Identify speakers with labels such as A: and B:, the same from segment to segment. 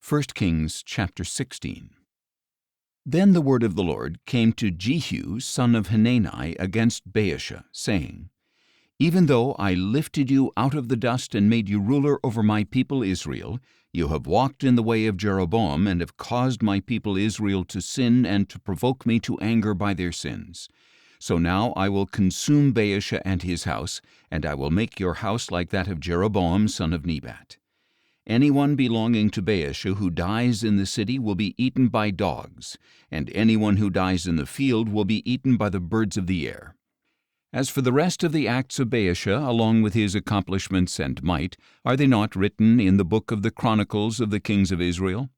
A: 1 Kings chapter 16. Then the word of the Lord came to Jehu son of Hanani against Baasha, saying, Even though I lifted you out of the dust and made you ruler over my people Israel, you have walked in the way of Jeroboam and have caused my people Israel to sin and to provoke me to anger by their sins. So now I will consume Baasha and his house, and I will make your house like that of Jeroboam son of Nebat. Anyone belonging to Baasha who dies in the city will be eaten by dogs, and anyone who dies in the field will be eaten by the birds of the air. As for the rest of the acts of Baasha, along with his accomplishments and might, are they not written in the book of the Chronicles of the kings of Israel?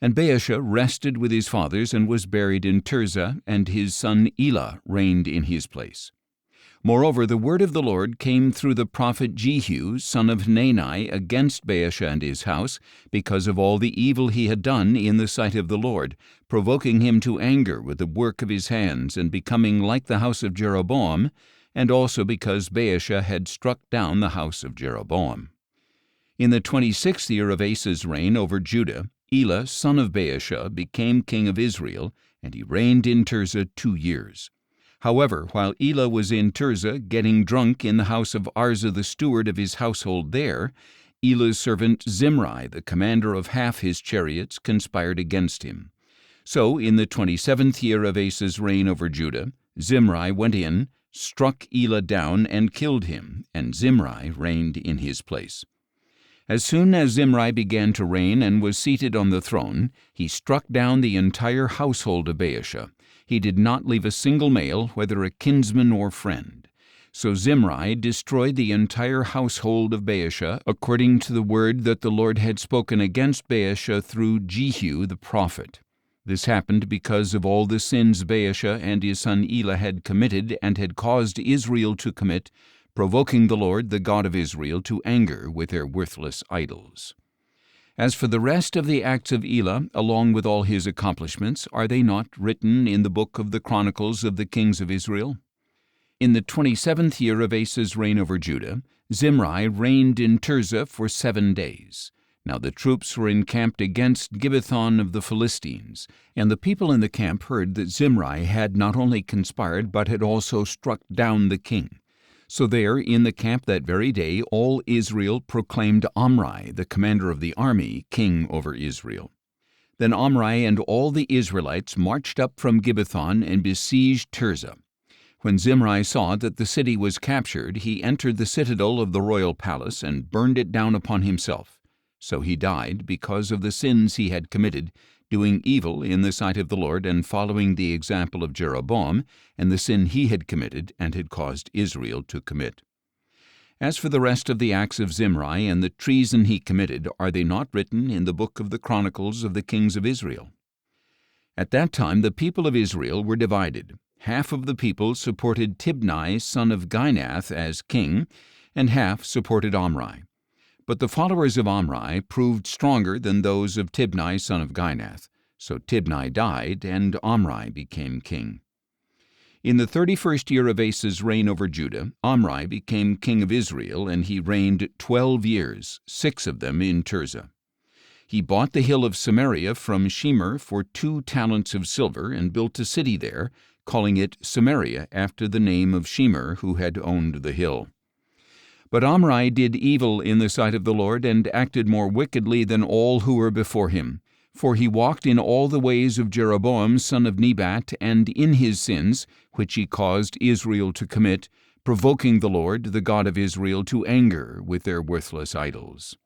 A: And Baasha rested with his fathers and was buried in Tirzah, and his son Elah reigned in his place. Moreover, the word of the Lord came through the prophet Jehu, son of Hanani, against Baasha and his house, because of all the evil he had done in the sight of the Lord, provoking him to anger with the work of his hands, and becoming like the house of Jeroboam, and also because Baasha had struck down the house of Jeroboam. In the 26th year of Asa's reign over Judah, Elah, son of Baasha, became king of Israel, and he reigned in Tirzah 2 years. However, while Elah was in Tirzah getting drunk in the house of Arza the steward of his household there, Elah's servant Zimri, the commander of half his chariots, conspired against him. So in the 27th year of Asa's reign over Judah, Zimri went in, struck Elah down, and killed him, and Zimri reigned in his place. As soon as Zimri began to reign and was seated on the throne, he struck down the entire household of Baasha. He did not leave a single male, whether a kinsman or friend. So Zimri destroyed the entire household of Baasha, according to the word that the Lord had spoken against Baasha through Jehu the prophet. This happened because of all the sins Baasha and his son Elah had committed and had caused Israel to commit, provoking the Lord, the God of Israel, to anger with their worthless idols. As for the rest of the acts of Elah, along with all his accomplishments, are they not written in the book of the Chronicles of the kings of Israel? In the 27th year of Asa's reign over Judah, Zimri reigned in Tirzah for 7 days. Now the troops were encamped against Gibbethon of the Philistines, and the people in the camp heard that Zimri had not only conspired but had also struck down the king. So there, in the camp that very day, all Israel proclaimed Omri, the commander of the army, king over Israel. Then Omri and all the Israelites marched up from Gibbethon and besieged Tirzah. When Zimri saw that the city was captured, he entered the citadel of the royal palace and burned it down upon himself. So he died because of the sins he had committed, doing evil in the sight of the Lord and following the example of Jeroboam and the sin he had committed and had caused Israel to commit. As for the rest of the acts of Zimri and the treason he committed, are they not written in the book of the Chronicles of the kings of Israel? At that time the people of Israel were divided. Half of the people supported Tibni son of Ginath as king, and half supported Omri. But the followers of Omri proved stronger than those of Tibni son of Ginath. So Tibni died, and Omri became king. In the 31st year of Asa's reign over Judah, Omri became king of Israel, and he reigned 12 years, 6 of them in Tirzah. He bought the hill of Samaria from Shemer for 2 talents of silver, and built a city there, calling it Samaria after the name of Shemer, who had owned the hill. But Omri did evil in the sight of the Lord, and acted more wickedly than all who were before him. For he walked in all the ways of Jeroboam son of Nebat, and in his sins, which he caused Israel to commit, provoking the Lord, the God of Israel, to anger with their worthless idols.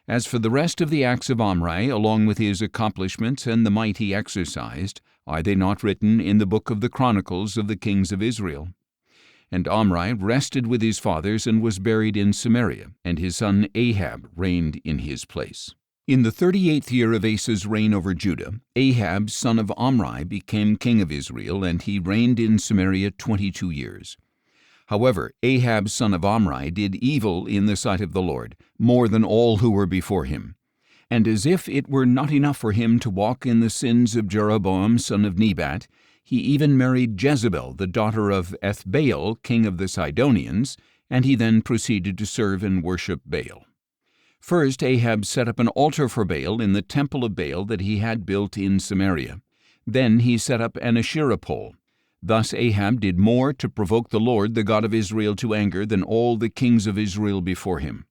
A: As for the rest of the acts of Omri, along with his accomplishments and the might he exercised, are they not written in the book of the Chronicles of the kings of Israel? And Omri rested with his fathers and was buried in Samaria, and his son Ahab reigned in his place. In the 38th year of Asa's reign over Judah, Ahab son of Omri became king of Israel, and he reigned in Samaria 22 years. However, Ahab son of Omri did evil in the sight of the Lord, more than all who were before him. And as if it were not enough for him to walk in the sins of Jeroboam son of Nebat, he even married Jezebel, the daughter of Ethbaal, king of the Sidonians, and he then proceeded to serve and worship Baal. First, Ahab set up an altar for Baal in the temple of Baal that he had built in Samaria. Then he set up an Asherah pole. Thus Ahab did more to provoke the Lord, the God of Israel, to anger than all the kings of Israel before him.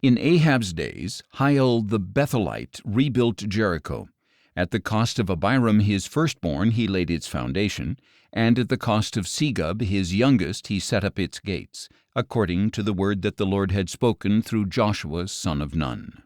A: In Ahab's days, Hiel the Bethelite rebuilt Jericho. At the cost of Abiram his firstborn he laid its foundation, and at the cost of Segub his youngest he set up its gates, according to the word that the Lord had spoken through Joshua son of Nun.